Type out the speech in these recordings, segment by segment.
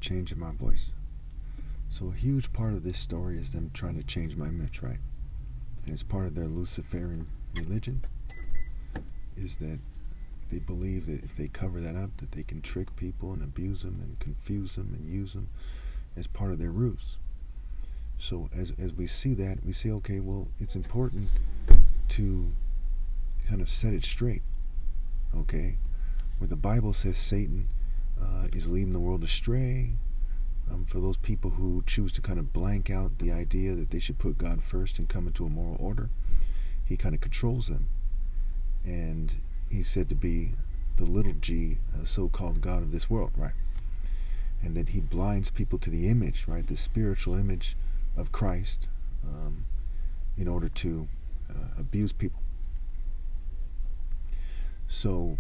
changing my voice. So a huge part of this story is them trying to change my image, right? And it's part of their Luciferian religion, is that they believe that if they cover that up, that they can trick people and abuse them and confuse them and use them as part of their ruse. So as we see that, we say, okay, well, it's important to kind of set it straight, okay? Where the Bible says Satan is leading the world astray, for those people who choose to kind of blank out the idea that they should put God first and come into a moral order, he kind of controls them. And he's said to be the little g, so-called God of this world, right? And that he blinds people to the image, right? The spiritual image of Christ, in order to abuse people. So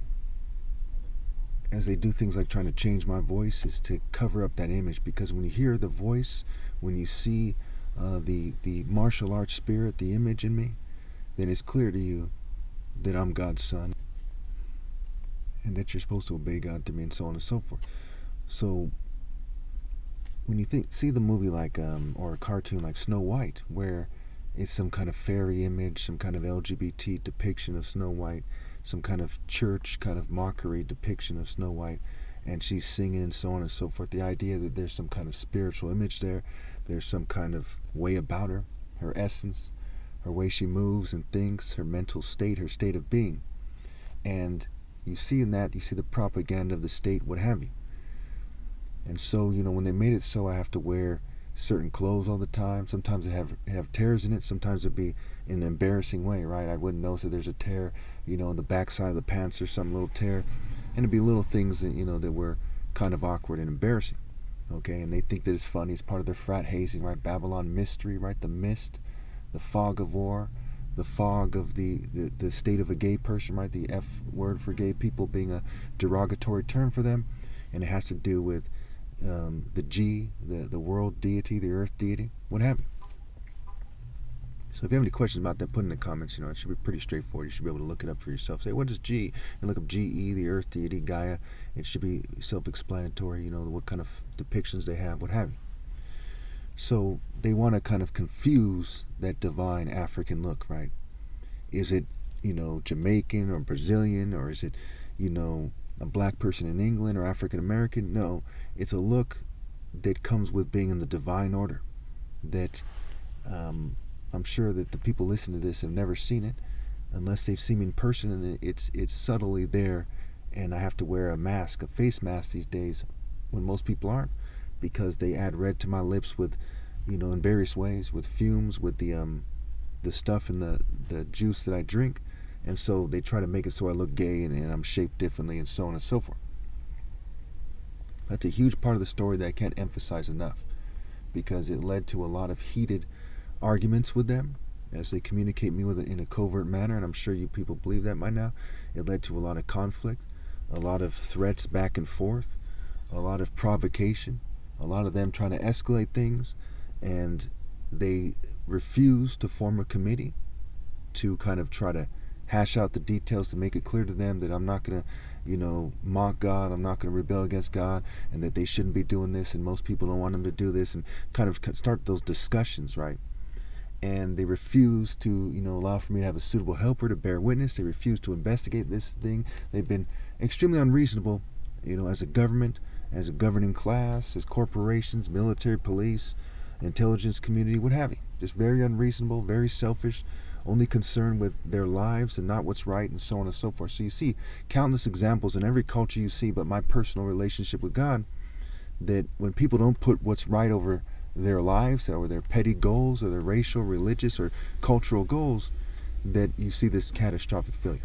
as they do things like trying to change my voice, is to cover up that image, because when you hear the voice, when you see the martial arts spirit, the image in me, then it's clear to you that I'm God's son and that you're supposed to obey God through me, and so on and so forth. So when you see the movie like or a cartoon like Snow White, where it's some kind of fairy image, some kind of LGBT depiction of Snow White, some kind of church kind of mockery depiction of Snow White, and she's singing and so on and so forth, the idea that there's some kind of spiritual image there's some kind of way about her essence, her way she moves and thinks, her mental state, her state of being. And you see in that, you see the propaganda of the state, what have you. And so, when they made it so I have to wear certain clothes all the time, sometimes it have tears in it, sometimes it'd be in an embarrassing way, right? I wouldn't notice that there's a tear, in the backside of the pants or some little tear. And it'd be little things that, that were kind of awkward and embarrassing. Okay, and they think that it's funny. It's part of their frat hazing, right? Babylon mystery, right? The mist, the fog of war, the fog of the state of a gay person, right? The F word for gay people being a derogatory term for them. And it has to do with the G, the world deity, the earth deity, what have you. So if you have any questions about that, put in the comments. It should be pretty straightforward. You should be able to look it up for yourself. Say, what is G? And look up GE, the earth deity, Gaia. It should be self-explanatory, what kind of depictions they have, what have you. So they want to kind of confuse that divine African look, right? Is it, Jamaican or Brazilian, or is it, a black person in England or African American? No, it's a look that comes with being in the divine order, that I'm sure that the people listening to this have never seen it unless they've seen me in person, and it's subtly there. And I have to wear a face mask these days when most people aren't, because they add red to my lips with, in various ways, with fumes, with the stuff in the juice that I drink. And so they try to make it so I look gay and I'm shaped differently and so on and so forth. That's a huge part of the story that I can't emphasize enough, because it led to a lot of heated arguments with them as they communicate me with it in a covert manner, and I'm sure you people believe that by now. It led to a lot of conflict, a lot of threats back and forth, a lot of provocation, a lot of them trying to escalate things, and they refuse to form a committee to kind of try to hash out the details, to make it clear to them that I'm not going to, mock God, I'm not going to rebel against God, and that they shouldn't be doing this, and most people don't want them to do this, and kind of start those discussions, right? And they refuse to, allow for me to have a suitable helper to bear witness. They refuse to investigate this thing. They've been extremely unreasonable, as a government, as a governing class, as corporations, military, police, intelligence community, what have you. Just very unreasonable, very selfish, only concerned with their lives and not what's right, and so on and so forth. So you see countless examples in every culture you see, but my personal relationship with God, that when people don't put what's right over their lives or their petty goals or their racial, religious, or cultural goals, that you see this catastrophic failure.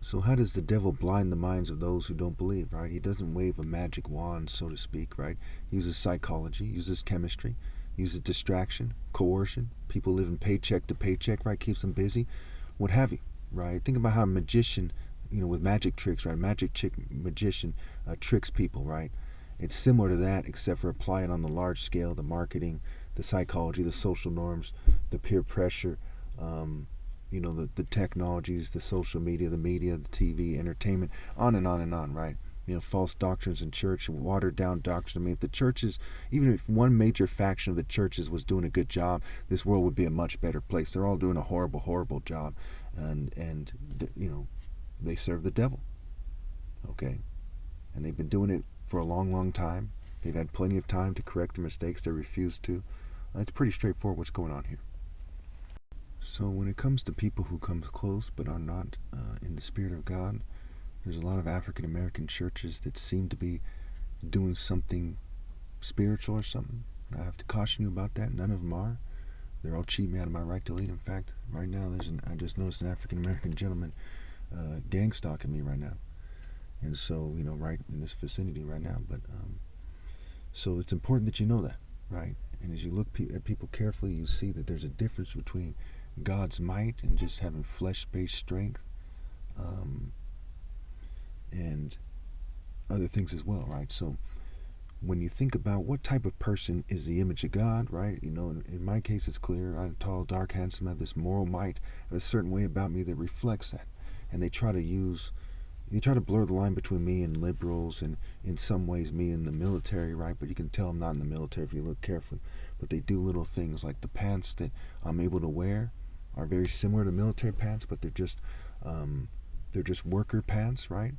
So how does the devil blind the minds of those who don't believe, right? He doesn't wave a magic wand, so to speak, right? He uses psychology, uses chemistry, uses distraction, coercion. People living paycheck to paycheck, right? Keeps them busy, what have you, right? Think about how a magician, with magic tricks, right? Magician tricks people, right? It's similar to that, except for applying on the large scale, the marketing, the psychology, the social norms, the peer pressure, the technologies, the social media, the TV, entertainment, on and on and on, right? false doctrines in church, watered down doctrine. I mean, if the churches, even if one major faction of the churches was doing a good job, this world would be a much better place. They're all doing a horrible, horrible job, and they serve the devil. Okay, and they've been doing it for a long, long time. They've had plenty of time to correct their mistakes. They refuse to. It's pretty straightforward what's going on here. So when it comes to people who come close but are not in the Spirit of God, there's a lot of African American churches that seem to be doing something spiritual or something. I have to caution you about that. None of them are. They're all cheat me out of my right to lead. In fact, right now I just noticed an African American gentleman gang stalking me right now, and so right in this vicinity right now. But so it's important that you know that, right? And as you look at people carefully, you see that there's a difference between God's might and just having flesh-based strength, and other things as well, right? So when you think about what type of person is the image of God, right? In my case, it's clear. I'm tall, dark, handsome, I have this moral might, I have a certain way about me that reflects that. And they try to blur the line between me and liberals, and in some ways me and the military, right? But you can tell I'm not in the military if you look carefully. But they do little things like the pants that I'm able to wear are very similar to military pants, but they're just worker pants, right?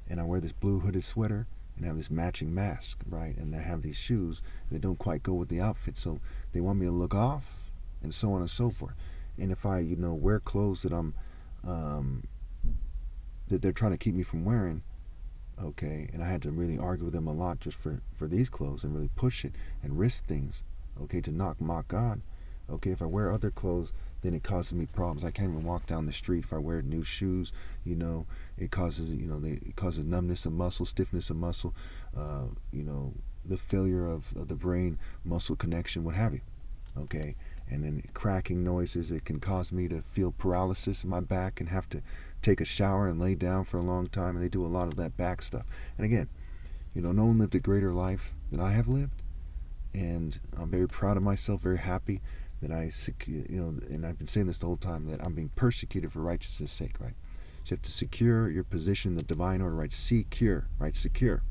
And I wear this blue hooded sweater and have this matching mask, right? And I have these shoes that don't quite go with the outfit, so they want me to look off, and so on and so forth. And if I, wear clothes that that they're trying to keep me from wearing, okay, and I had to really argue with them a lot just for these clothes and really push it and risk things, okay, to not mock God. Okay, if I wear other clothes, then it causes me problems. I can't even walk down the street if I wear new shoes. It causes it causes numbness of muscle, stiffness of muscle, the failure of the brain muscle connection, what have you. Okay, and then cracking noises. It can cause me to feel paralysis in my back and have to take a shower and lay down for a long time. And they do a lot of that back stuff. And again, no one lived a greater life than I have lived, and I'm very proud of myself, very happy that and I've been saying this the whole time, that I'm being persecuted for righteousness' sake, right? So you have to secure your position in the divine order, right? Secure, right? Secure,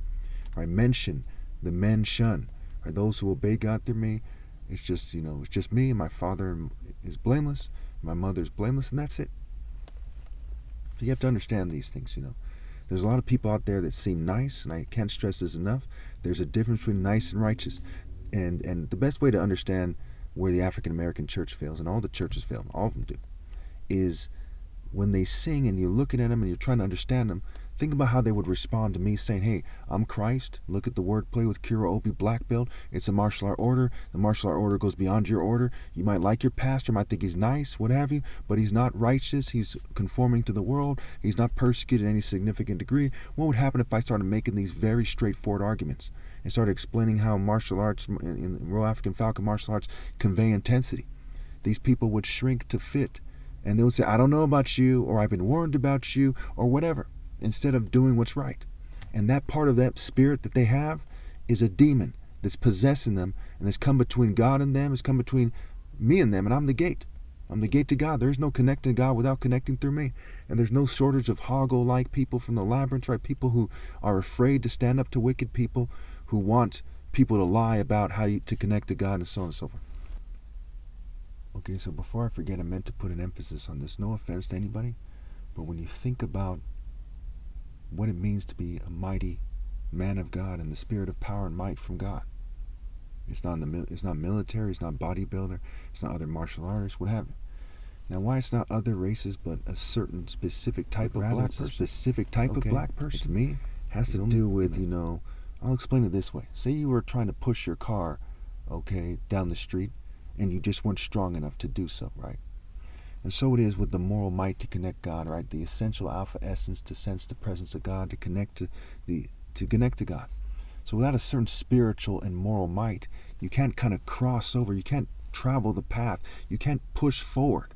right? Mention the men shun, right? Those who obey God through me. It's just, it's just me, and my father is blameless, my mother is blameless, and that's it. So you have to understand these things, There's a lot of people out there that seem nice, and I can't stress this enough. There's a difference between nice and righteous. And the best way to understand where the African American church fails, and all the churches fail, all of them do, is when they sing and you're looking at them and you're trying to understand them, think about how they would respond to me saying, hey, I'm Christ. Look at the wordplay with Kira Obi Black Belt. It's a martial art order. The martial art order goes beyond your order. You might like your pastor, might think he's nice, what have you, but he's not righteous. He's conforming to the world. He's not persecuted in any significant degree. What would happen if I started making these very straightforward arguments and started explaining how martial arts, in Royal African Falcon martial arts, convey intensity? These people would shrink to fit, and they would say, I don't know about you, or I've been warned about you, or whatever, instead of doing what's right. And that part of that spirit that they have is a demon that's possessing them, and that's come between God and them, it's come between me and them, and I'm the gate. I'm the gate to God. There is no connecting to God without connecting through me. And there's no shortage of hoggle-like people from the labyrinth, right? People who are afraid to stand up to wicked people, who want people to lie about how to connect to God, and so on and so forth. Okay, so before I forget, I meant to put an emphasis on this. No offense to anybody, but when you think about what it means to be a mighty man of God and the spirit of power and might from God, it's not military, it's not bodybuilder, it's not other martial artists, what have you. Now, why it's not other races, but a certain specific type of black person? Specific type of black person. It's me. Has to do with, I'll explain it this way. Say you were trying to push your car, okay, down the street, and you just weren't strong enough to do so, right? And so it is with the moral might to connect God, right? The essential alpha essence to sense the presence of God, to connect to God. So without a certain spiritual and moral might, you can't kind of cross over. You can't travel the path. You can't push forward,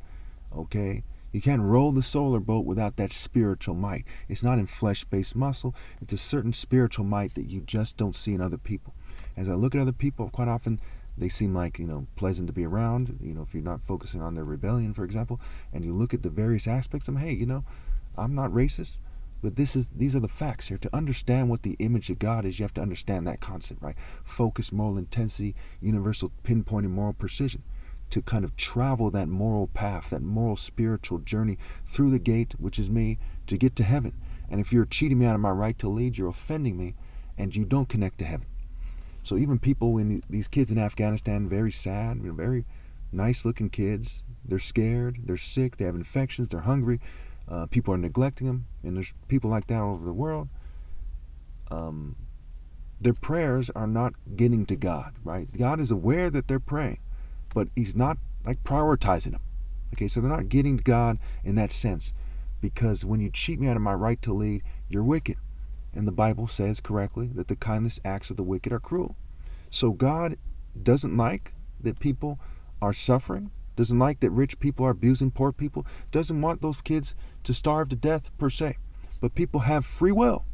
okay? You can't roll the solar boat without that spiritual might. It's not in flesh-based muscle. It's a certain spiritual might that you just don't see in other people. As I look at other people, quite often they seem like, pleasant to be around, if you're not focusing on their rebellion, for example, and you look at the various aspects of them, hey, I'm not racist. But these are the facts here. To understand what the image of God is, you have to understand that concept, right? Focus, moral intensity, universal pinpointing, moral precision. To kind of travel that moral path, that moral spiritual journey through the gate, which is me, to get to heaven. And if you're cheating me out of my right to lead, you're offending me, and you don't connect to heaven. So even people, these kids in Afghanistan, very sad, very nice-looking kids. They're scared, they're sick, they have infections, they're hungry. People are neglecting them, and there's people like that all over the world. Their prayers are not getting to God, right? God is aware that they're praying, but He's not like prioritizing them. Okay, so they're not getting to God in that sense, because when you cheat me out of my right to lead, you're wicked. And the Bible says correctly that the kindness acts of the wicked are cruel. So God doesn't like that people are suffering, doesn't like that rich people are abusing poor people, doesn't want those kids to starve to death per se. But people have free will.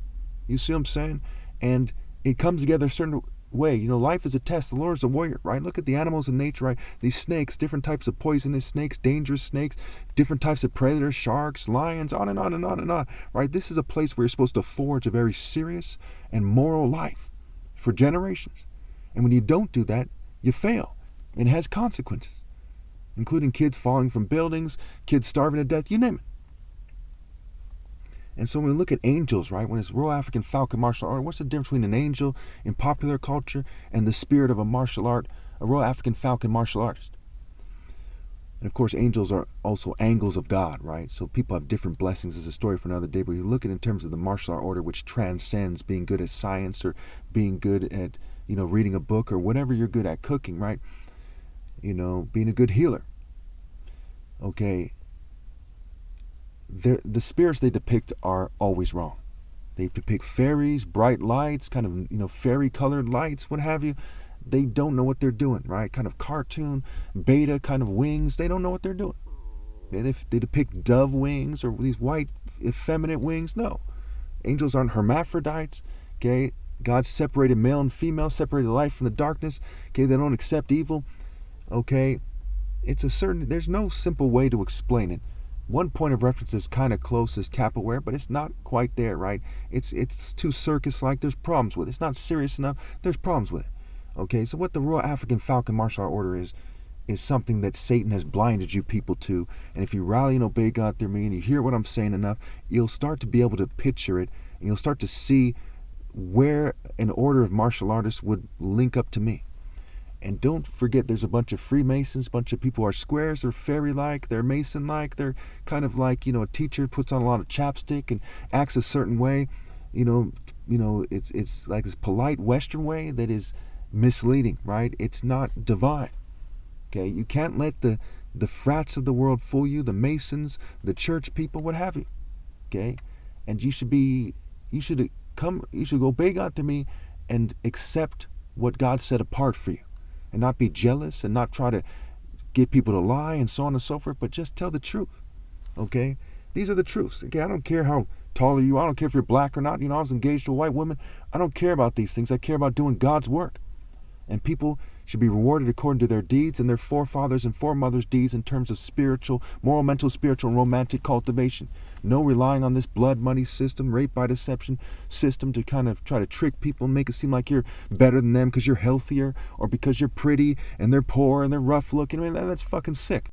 You see what I'm saying? And it comes together a certain way. Life is a test. The Lord is a warrior, right? Look at the animals in nature, right? These snakes, different types of poisonous snakes, dangerous snakes, different types of predators, sharks, lions, on and on and on and on, right? This is a place where you're supposed to forge a very serious and moral life for generations. And when you don't do that, you fail. And it has consequences, including kids falling from buildings, kids starving to death, you name it. And so when we look at angels, right, when it's Royal African Falcon martial art, what's the difference between an angel in popular culture and the spirit of a martial art, a Royal African Falcon martial artist? And of course, angels are also angles of God, right? So people have different blessings. It's a story for another day. But you look at it in terms of the martial art order, which transcends being good at science or being good at, reading a book or whatever you're good at, cooking, right? Being a good healer. Okay. The spirits they depict are always wrong. They depict fairies, bright lights, kind of, fairy colored lights, what have you. They don't know what they're doing, right? Kind of cartoon, beta kind of wings. They don't know what they're doing. They depict dove wings or these white, effeminate wings. No. Angels aren't hermaphrodites, okay? God separated male and female, separated light from the darkness, okay? They don't accept evil, okay? There's no simple way to explain it. One point of reference is kind of close as capoeira, but it's not quite there, right? It's too circus-like. There's problems with it. It's not serious enough. There's problems with it. Okay, so what the Royal African Falcon Martial Art Order is something that Satan has blinded you people to. And if you rally and obey God through me and you hear what I'm saying enough, you'll start to be able to picture it, and you'll start to see where an order of martial artists would link up to me. And don't forget, there's a bunch of Freemasons, a bunch of people who are squares, they're fairy-like, they're Mason-like, they're kind of like, a teacher puts on a lot of chapstick and acts a certain way. It's like this polite Western way that is misleading, right? It's not divine. Okay, you can't let the frats of the world fool you, the Masons, the church people, what have you. Okay, and you should obey God through me and accept what God set apart for you. And not be jealous and not try to get people to lie and so on and so forth, but just tell the truth. Okay? These are the truths. Okay, I don't care how tall you are. I don't care if you're black or not. I was engaged to a white woman. I don't care about these things. I care about doing God's work. And people should be rewarded according to their deeds and their forefathers and foremothers' deeds in terms of spiritual, moral, mental, spiritual, and romantic cultivation. No relying on this blood money system, rape by deception system to kind of try to trick people and make it seem like you're better than them because you're healthier or because you're pretty and they're poor and they're rough looking. That's fucking sick.